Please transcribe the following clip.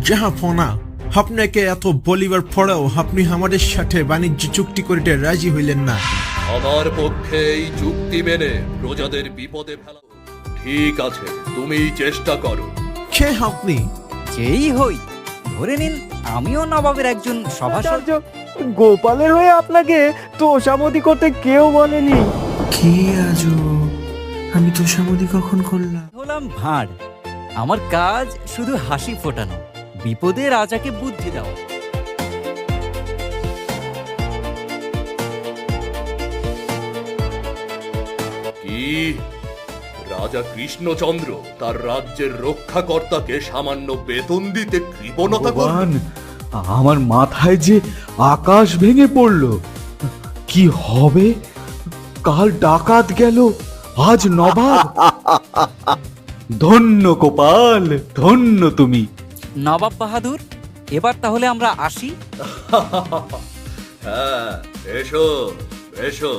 জাহাপনা, আপনাকে এত বলিবার পরেও আপনি আমাদের সাথে বাণিজ্য চুক্তি করিতে রাজি হইলেন না। আমার পক্ষে এই চুক্তি মেনে প্রজাদের বিপদে ফেলা ঠিক আছে, তুমি চেষ্টা করো। কে আপনি? যেই হই, ধরে নিন আমিও নবাবের একজন সভাসদ। আশ্চর্য, গোপালের হয়ে আপনাকে তোষামতি করতে কেউ বলেনি। কি আজও আমি তোষামতি কখন করলাম? হলাম ভাঁড়। আমার কাজ শুধু হাসি ফোটানো, বিপদে রাজাকে বুদ্ধি দেওয়া। কি রাজা কৃষ্ণচন্দ্র তার রাজ্যের রক্ষাকর্তাকে সামান্য বেতন দিতে কৃপণতা করলেন? আমার মাথায় যে আকাশ ভেঙে পড়ল। কি হবে? কাল ডাকাত গেল, আজ নবাব। ধন্য গোপাল, ধন্য তুমি। নবাব বাহাদুর, এবার তাহলে আমরা আসি। হ্যাঁ, এসো এসো।